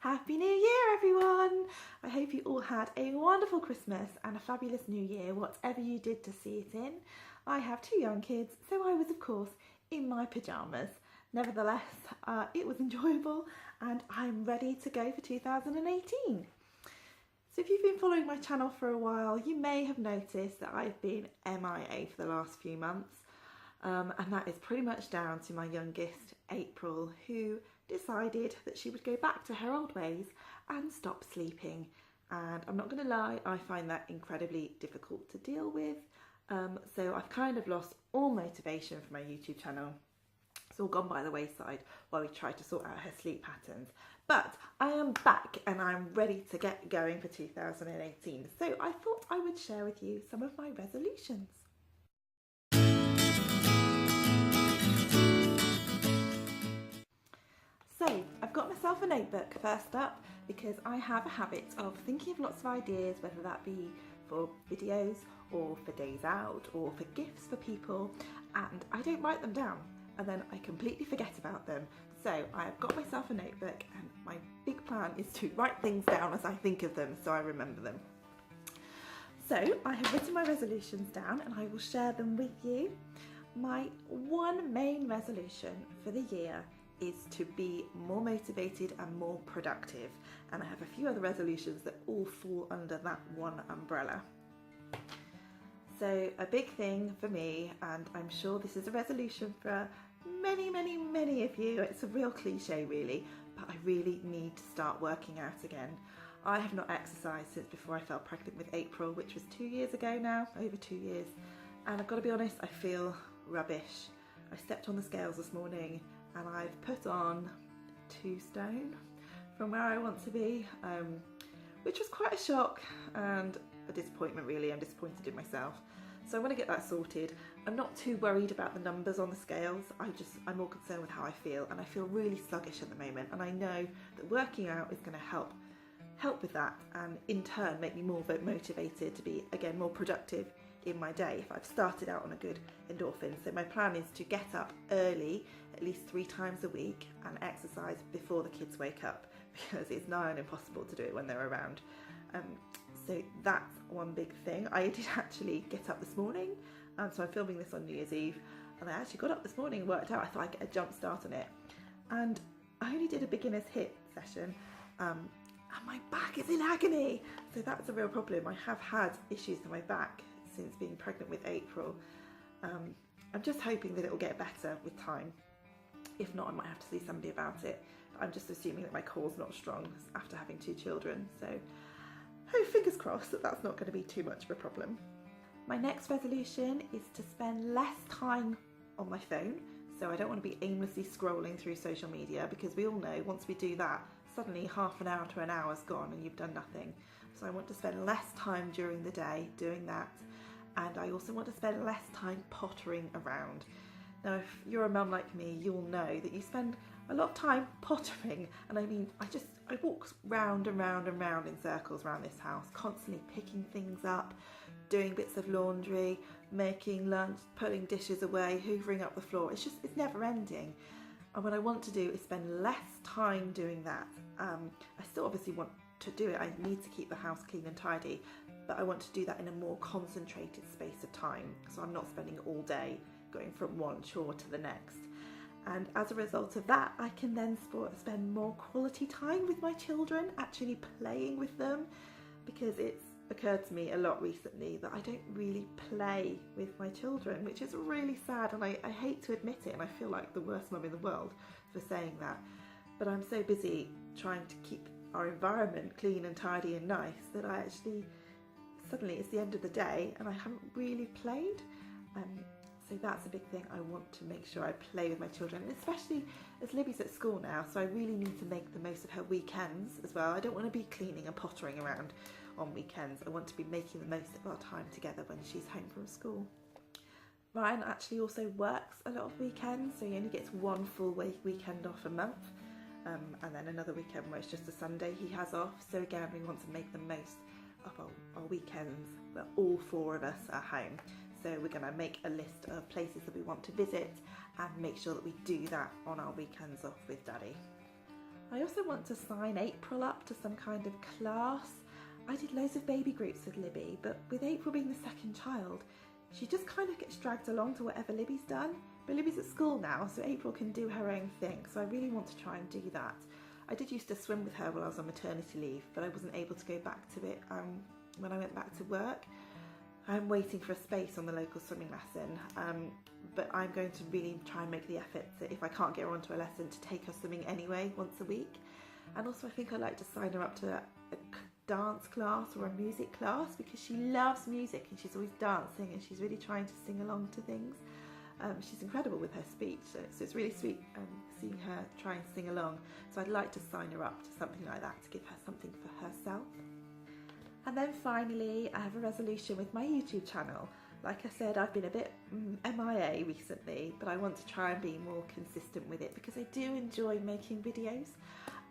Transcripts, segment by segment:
Happy New Year, everyone! I hope you all had a wonderful Christmas and a fabulous New Year, whatever you did to see it in. I have two young kids, so I was, of course, in my pyjamas. Nevertheless, it was enjoyable and I'm ready to go for 2018. So if you've been following my channel for a while, you may have noticed that I've been MIA for the last few months. And that is pretty much down to my youngest, April, who decided that she would go back to her old ways and stop sleeping. And I'm not going to lie, I find that incredibly difficult to deal with. So I've kind of lost all motivation for my YouTube channel. It's all gone by the wayside while we try to sort out her sleep patterns. But I am back and I'm ready to get going for 2018. So I thought I would share with you some of my resolutions. So I've got myself a notebook first up because I have a habit of thinking of lots of ideas, whether that be for videos or for days out or for gifts for people, and I don't write them down and then I completely forget about them. So I've got myself a notebook and my big plan is to write things down as I think of them so I remember them. So I have written my resolutions down and I will share them with you. My one main resolution for the year is to be more motivated and more productive, and I have a few other resolutions that all fall under that one umbrella. So a big thing for me, and I'm sure this is a resolution for many of you, it's a real cliche really, but I really need to start working out again. I have not exercised since before I fell pregnant with April, which was 2 years ago now, over 2 years, and I've got to be honest, I feel rubbish. I stepped on the scales this morning and I've put on 2 stone from where I want to be, which was quite a shock and a disappointment really. I'm disappointed in myself. So I want to get that sorted. I'm not too worried about the numbers on the scales. I'm more concerned with how I feel, and I feel really sluggish at the moment, and I know that working out is going to help with that, and in turn make me more motivated to be again more productive in my day if I've started out on a good endorphin. So my plan is to get up early at least 3 times a week and exercise before the kids wake up, because it's nigh on impossible to do it when they're around. So that's one big thing. I did actually get up this morning, so I'm filming this on New Year's Eve, and I actually got up this morning and worked out. I thought I'd get a jump start on it, and I only did a beginner's HIIT session, and my back is in agony. So that's a real problem. I have had issues with my back since being pregnant with April. I'm just hoping that it will get better with time. If not, I might have to see somebody about it. But I'm just assuming that my core's not strong after having 2 children. So, fingers crossed that that's not going to be too much of a problem. My next resolution is to spend less time on my phone. So I don't want to be aimlessly scrolling through social media, because we all know once we do that, suddenly half an hour to an hour's gone and you've done nothing. So I want to spend less time during the day doing that. And I also want to spend less time pottering around. Now, if you're a mum like me, you'll know that you spend a lot of time pottering. And I mean, I walk round and round and round in circles around this house, constantly picking things up, doing bits of laundry, making lunch, putting dishes away, hoovering up the floor. It's never ending. And what I want to do is spend less time doing that. I still obviously want to do it. I need to keep the house clean and tidy, but I want to do that in a more concentrated space of time, so I'm not spending all day going from one chore to the next. And as a result of that, I can then spend more quality time with my children, actually playing with them, because it's occurred to me a lot recently that I don't really play with my children, which is really sad, and I hate to admit it, and I feel like the worst mum in the world for saying that, but I'm so busy trying to keep our environment clean and tidy and nice that I actually suddenly it's the end of the day and I haven't really played. So that's a big thing. I want to make sure I play with my children, especially as Libby's at school now, so I really need to make the most of her weekends as well. I don't want to be cleaning and pottering around on weekends. I want to be making the most of our time together when she's home from school. Ryan actually also works a lot of weekends, so he only gets 1 full weekend off a month, and then another weekend where it's just a Sunday he has off. So again, we want to make the most of our weekends where all 4 of us are home. So we're going to make a list of places that we want to visit and make sure that we do that on our weekends off with Daddy. I also want to sign April up to some kind of class. I did loads of baby groups with Libby, but with April being the second child, she just kind of gets dragged along to whatever Libby's done. But Libby's at school now, so April can do her own thing, so I really want to try and do that. I did used to swim with her while I was on maternity leave, but I wasn't able to go back to it when I went back to work. I'm waiting for a space on the local swimming lesson, but I'm going to really try and make the effort to, if I can't get her onto a lesson, to take her swimming anyway once a week. And also I think I'd like to sign her up to a dance class or a music class, because she loves music and she's always dancing and she's really trying to sing along to things. She's incredible with her speech, so it's really sweet seeing her try and sing along. So I'd like to sign her up to something like that to give her something for herself. And then finally, I have a resolution with my YouTube channel. Like I said, I've been a bit MIA recently, but I want to try and be more consistent with it because I do enjoy making videos.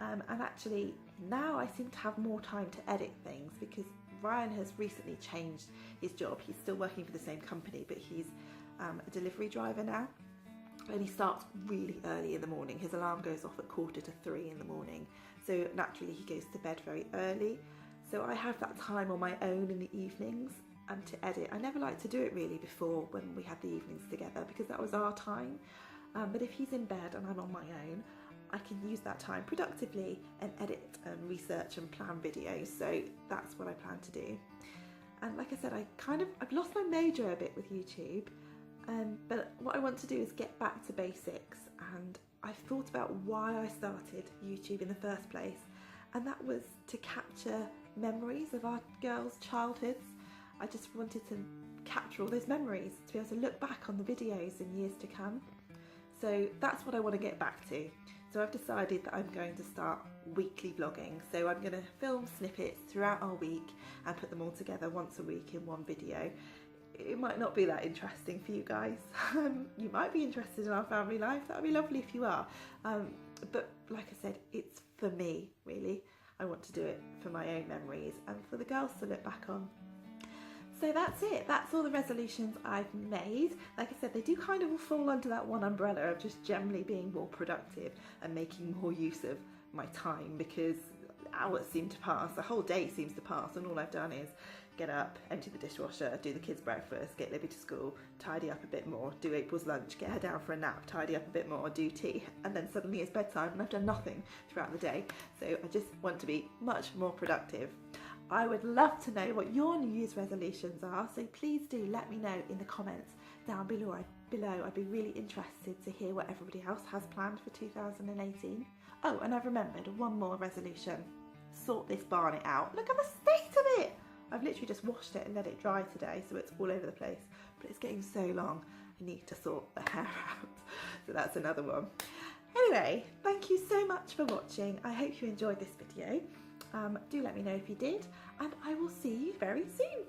And actually now I seem to have more time to edit things because Ryan has recently changed his job. He's still working for the same company, but he's a delivery driver now, and he starts really early in the morning. His alarm goes off at 2:45 in the morning, so naturally he goes to bed very early. So I have that time on my own in the evenings to edit. I never liked to do it really before when we had the evenings together because that was our time, but if he's in bed and I'm on my own, I can use that time productively and edit and research and plan videos. So that's what I plan to do. And like I said, I've lost my mojo a bit with YouTube, but what I want to do is get back to basics, and I've thought about why I started YouTube in the first place, and that was to capture memories of our girls' childhoods. I just wanted to capture all those memories, to be able to look back on the videos in years to come. So that's what I want to get back to. So I've decided that I'm going to start weekly vlogging. So I'm going to film snippets throughout our week and put them all together once a week in one video. It might not be that interesting for you guys. You might be interested in our family life. That would be lovely if you are. But like I said, it's for me, really. I want to do it for my own memories and for the girls to look back on. So that's it. That's all the resolutions I've made. Like I said, they do kind of fall under that one umbrella of just generally being more productive and making more use of my time, because hours seem to pass, the whole day seems to pass, and all I've done is get up, empty the dishwasher, do the kids' breakfast, get Libby to school, tidy up a bit more, do April's lunch, get her down for a nap, tidy up a bit more, do tea, and then suddenly it's bedtime and I've done nothing throughout the day. So I just want to be much more productive. I would love to know what your New Year's resolutions are, so please do let me know in the comments down below. I'd be really interested to hear what everybody else has planned for 2018. Oh, and I've remembered one more resolution. Sort this barnet out. Look at the state of it! I've literally just washed it and let it dry today, so it's all over the place, but it's getting so long I need to sort the hair out. So that's another one. Anyway, thank you so much for watching. I hope you enjoyed this video. Do let me know if you did, and I will see you very soon.